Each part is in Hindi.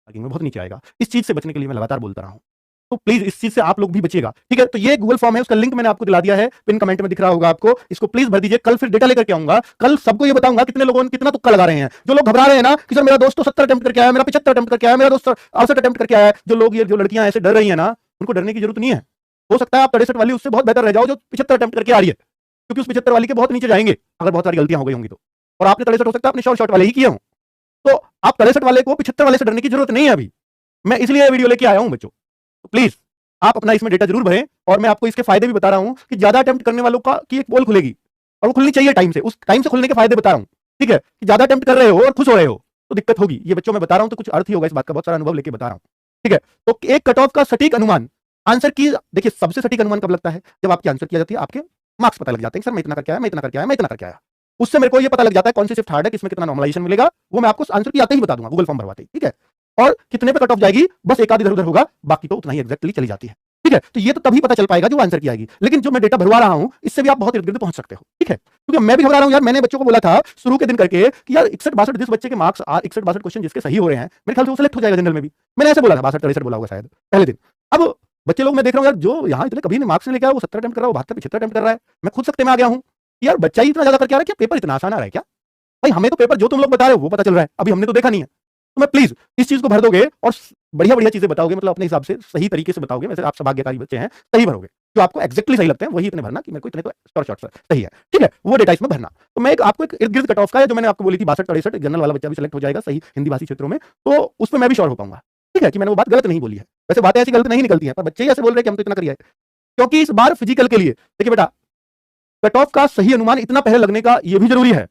रैंकिंग में बहुत नीचे आएगा। इस चीज से बचने के लिए मैं लगातार बोलता रहा हूं, तो प्लीज इस चीज से आप लोग भी बचिएगा, ठीक है। तो ये गूगल फॉर्म है, उसका लिंक मैंने आपको दिला दिया है, पिन कमेंट में दिख रहा होगा आपको, इसको प्लीज भर दीजिए। कल फिर डेटा लेकर के आऊंगा, कल सबको ये बताऊंगा कितने लोगों ने कितना तुक्का लगा रहे हैं। जो लोग घबरा रहे हैं ना कि सर मेरा दोस्त तो 70 अटेम्प्ट करके आया, मेरा 75 अटेम्प्ट करके आया, मेरा दोस्त 68 अटेम्प्ट करके आया, जो लोग, ये जो लड़कियां ऐसे डर रही है ना, उनको डरने की जरूरत नहीं है। हो सकता है आप 63 वाली उससे बहुत बेहतर रह जाओ जो 75 अटेम्प्ट करके आ रही है, क्योंकि उस 75 वाली के बहुत नीचे जाएंगे अगर बहुत सारी गलतियां हो गई होंगी तो। और आपने 63 हो सकता है अपने शॉर्ट वाले ही किए हों, तो आप 63 वाले को 75 वाले से डरने की जरूरत नहीं है अभी। मैं इसलिए वीडियो लेके आया हूं बच्चों। तो प्लीज आप अपना इसमें डेटा जरूर भरें, और मैं आपको इसके फायदे भी बता रहा हूं कि ज्यादा अटेम्प्ट करने वालों का की एक पोल खुलेगी, और वो खुलनी चाहिए टाइम से, उस टाइम से खुलने के फायदे बता रहा हूं, ठीक है। कि ज्यादा अटेम्प्ट कर रहे हो और खुश हो रहे हो तो दिक्कत होगी, ये बच्चों मैं बता रहा हूं, तो कुछ अर्थ ही होगा इस बात का, बहुत सारा अनुभव लेके बता रहा हूं, ठीक है। तो एक कट ऑफ का सटीक अनुमान, आंसर की, देखिए सबसे सटीक अनुमान कब लगता है, जब आपकी आंसर किया जाती है, आपके मार्क्स पता लग जाते हैं, सर मैं इतना करके आया, मैं इतना करके आया, मैं इतना करके आया। उससे मेरे को ये पता लग जाता है कौन सी शिफ्ट हार्ड है, किसमें कितना नॉर्मलाइजेशन मिलेगा, वो मैं आपको आंसर की आते ही बता दूंगा गूगल फॉर्म भरवाते ही, ठीक है। और कितने पे कट ऑफ जाएगी, बस एक आध इधर उधर होगा, बाकी तो उतना ही एग्जैक्टली चली जाती है, ठीक है। तो ये तो तभी पता चल पाएगा जो आंसर की आएगी, लेकिन जो मैं डेटा भरवा रहा हूं इससे भी आप बहुत इर्द गिर्द पहुंच सकते हो, ठीक है। क्योंकि मैं भी घबरा रहा हूं यार, मैंने बच्चों को बोला था शुरू के दिन करके कि यार 61-62 जिस बच्चे के मार्क्स 61-62 क्वेश्चन जिसके सही हो रहे हैं, मेरे ख्याल से वो सिलेक्ट हो जाएगा जनरल में भी। मैंने ऐसे बोला था, 62-63 बोला होगा शायद पहले दिन। अब बच्चे लोग मैं देख रहा हूं यार, जो यहाँ इतने कभी मार्क्स नहीं लेके आया, वो 70 अटेम्प्ट कर रहा है, वो 72-75 अटेम्प्ट कर रहा है। मैं खुद सकते में आ गया हूं कि यार बच्चा ही इतना ज्यादा करके आ रहा है, क्या पेपर इतना आसान आ रहा है क्या भाई? हमें तो पेपर जो तुम लोग बता रहे हो वो पता चल रहा है, अभी हमने तो देखा नहीं है। तो मैं प्लीज इस चीज को भर दोगे और बढ़िया बढ़िया चीजें बताओगे, मतलब अपने हिसाब से सही तरीके से बताओगे, वैसे आप सौभाग्यकारी बच्चे हैं, सही भरोगे, जो आपको एक्जैक्टली सही लगते हैं वही इतने भरना कि मेरे को इतने तो शॉर्ट सही है, ठीक है, वो डेटा इसमें भरना। तो मैं आपको एक इर्द गिर्द कट ऑफ का है, जो मैंने आपको बोली थी 62-63, जनरल वाला बच्चा भी सिलेक्ट हो जाएगा सही हिंदी भाषी क्षेत्रों में, तो उस पर मैं भी श्योर हो पाऊंगा, ठीक है, कि मैंने वो बात गलत नहीं बोली है। वैसे बातें ऐसी गलत नहीं निकलती हैं, पर बच्चे ही ऐसे बोल रहे हैं कि हम तो इतना करिए, क्योंकि इस बार फिजिकल के लिए देखिए बेटा, कट ऑफ का सही अनुमान इतना पहले लगने का ये भी जरूरी है।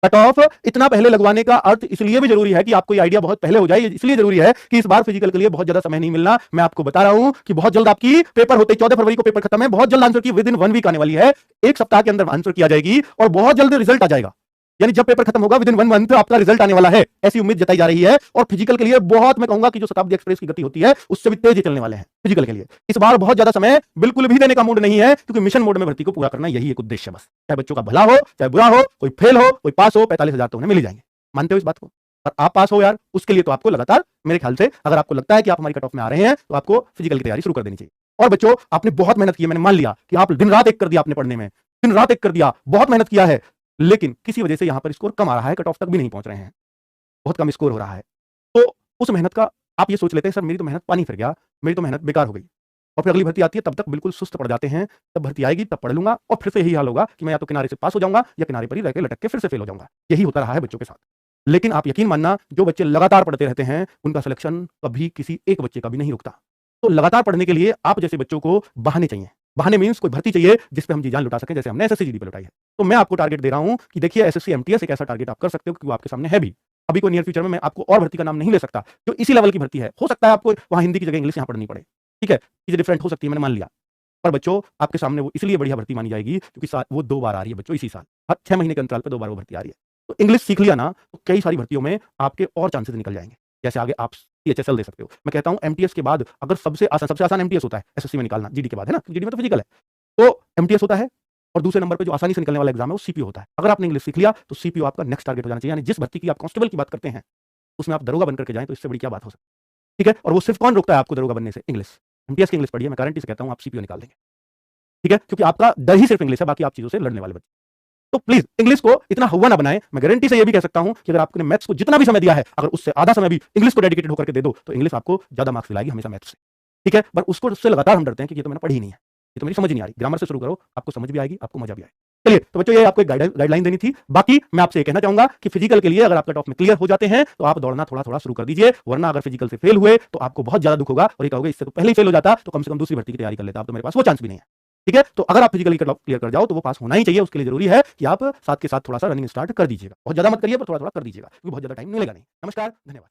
कट ऑफ इतना पहले लगवाने का अर्थ इसलिए भी जरूरी है कि आपको ये आइडिया बहुत पहले हो जाए, इसलिए जरूरी है कि इस बार फिजिकल के लिए बहुत ज्यादा समय नहीं मिलना। मैं आपको बता रहा हूं कि बहुत जल्द आपकी पेपर होते, 14 फरवरी को पेपर खत्म है, बहुत जल्द आंसर की विद इन 1 वीक आने वाली है, एक सप्ताह के अंदर आंसर किया जाएगी और बहुत जल्द रिजल्ट आ जाएगा। यानी जब पेपर खत्म होगा विद इन 1 मंथ आपका रिजल्ट आने वाला है, ऐसी उम्मीद जताई जा रही है। और फिजिकल के लिए बहुत, मैं कहूंगा कि जो शताब्दी एक्सप्रेस की गति होती है उससे भी तेज चलने वाले हैं फिजिकल के लिए। इस बार बहुत ज्यादा समय बिल्कुल भी देने का मूड नहीं है, क्योंकि मिशन मोड में भर्ती को पूरा करना, यही एक उद्देश्य बस। चाहे बच्चों का भला हो चाहे बुरा हो, कोई फेल हो कोई पास हो, 45,000 तो उन्हें मिल जाएंगे। मानते हो इस बात को? और आप पास हो यार, उसके लिए तो आपको लगातार, मेरे ख्याल से अगर आपको लगता है कि आप हमारी कट ऑफ में आ रहे हैं, तो आपको फिजिकल की तैयारी शुरू कर देनी चाहिए। और बच्चों, आपने बहुत मेहनत की है, मैंने मान लिया कि आप दिन रात एक कर दिया, आपने पढ़ने में दिन रात एक कर दिया, बहुत मेहनत किया है, लेकिन किसी वजह से यहां पर स्कोर कम आ रहा है, कट ऑफ तक भी नहीं पहुंच रहे हैं, बहुत कम स्कोर हो रहा है। तो उस मेहनत का आप ये सोच लेते हैं सर मेरी तो मेहनत पानी फिर गया, मेरी तो मेहनत बेकार हो गई, और फिर अगली भर्ती आती है तब तक बिल्कुल सुस्त पड़ जाते हैं। तब भर्ती आएगी तब पढ़ लूंगा, और फिर से यही हाल होगा कि मैं या तो किनारे से पास हो जाऊंगा या किनारे पर ही रह के लटक के फिर से फेल हो जाऊंगा। यही होता रहा है बच्चों के साथ। लेकिन आप यकीन मानना, जो बच्चे लगातार पढ़ते रहते हैं उनका सिलेक्शन कभी किसी एक बच्चे का भी नहीं रुकता। तो लगातार पढ़ने के लिए आप जैसे बच्चों को बहाने चाहिए। बहाने मींस कोई भर्ती चाहिए जिस पे हम जी जान लुटा सकें, जैसे हमने एसएससी जीडी पे लुटाई है। तो मैं आपको टारगेट दे रहा हूं कि देखिए एसएससी एमटीएस एक ऐसा टारगेट आप कर सकते हो, क्योंकि वो आपके सामने है भी। अभी कोई नियर फ्यूचर में मैं आपको और भर्ती का नाम नहीं ले सकता जो इसी लेवल की भर्ती है। हो सकता है आपको वहां हिंदी की जगह इंग्लिश यहां पढ़नी पड़े, ठीक है, चीजें डिफरेंट हो सकती है, मैंने मान लिया। पर बच्चों आपके सामने वो इसलिए बढ़िया भर्ती मानी जाएगी क्योंकि वो 2 बार आ रही है बच्चों, इसी साल हर 6 महीने के अंतराल पर 2 बार वो भर्ती आ रही है। तो इंग्लिश सीख लिया ना, तो कई सारी भर्तियों में आपके और चांसेस निकल जाएंगे। जैसे आगे आप सीएचएसएल दे सकते हो। मैं कहता हूं एमटीएस के बाद अगर सबसे आसान एमटीएस होता है एसएससी में निकालना, जीडी के बाद, है ना, जीडी में तो फिजिकल है, तो एमटीएस होता है। और दूसरे नंबर पे जो आसानी से निकलने वाला एग्जाम है वो सीपीओ होता है। अगर आपने इंग्लिश सीख लिया तो सीपीओ आपका नेक्स्ट टारगेट हो जाना चाहिए। यानी जिस भर्ती की आप कांस्टेबल की बात करते हैं उसमें आप दरोगा बनकर के जाएं, तो इससे बड़ी क्या बात हो सकती है, ठीक है। और वो सिर्फ कौन रोकता है आपको दरोगा बनने से? इंग्लिश। एमटीएस की इंग्लिश पढ़िए, मैं गारंटी से कहता हूं आप सीपीओ निकाल देंगे, ठीक है, क्योंकि आपका डर ही सिर्फ इंग्लिश है, बाकी आप चीजों से लड़ने वाले बच्चे। तो प्लीज इंग्लिश को इतना हुआ ना बनाएं। मैं गारंटी से ये भी कह सकता हूं कि अगर आपने मैथ्स को जितना भी समय दिया है, अगर उससे आधा समय भी इंग्लिश को डेडिकेटेड होकर के दे दो, तो इंग्लिश आपको ज्यादा मार्क्स दिलाएगी हमेशा मैथ्स से, ठीक है। पर उसको उससे लगातार हम डरते हैं कि ये तो मैंने पढ़ी ही नहीं है, ये तो मेरी समझ नहीं आ रही। ग्रामर से शुरू करो, आपको समझ भी आएगी, आपको मजा भी आएगा। चलिए तो बच्चों, ये आपको एक गाइडलाइन देनी थी। बाकी मैं आपसे ये कहना चाहूंगा कि फिजिकल के लिए अगर आप कट ऑफ में क्लियर हो जाते हैं तो आप दौड़ना थोड़ा थोड़ा शुरू कर दीजिए, वरना अगर फिजिकल से फेल हुए तो आपको बहुत ज्यादा दुख होगा और ये कहोगे इससे तो पहले ही फेल हो जाता तो कम से कम दूसरी भर्ती की तैयारी कर लेता, अब तो मेरे पास वो चांस भी नहीं है, ठीक है। तो अगर आप फिजिकली क्लियर कर जाओ तो वो पास होना ही चाहिए। उसके लिए जरूरी है कि आप साथ के साथ थोड़ा सा रनिंग स्टार्ट कर दीजिएगा, बहुत ज्यादा मत करिए पर थोड़ा थोड़ा कर दीजिएगा, क्योंकि बहुत ज्यादा टाइम मिलेगा नहीं। नमस्कार, धन्यवाद।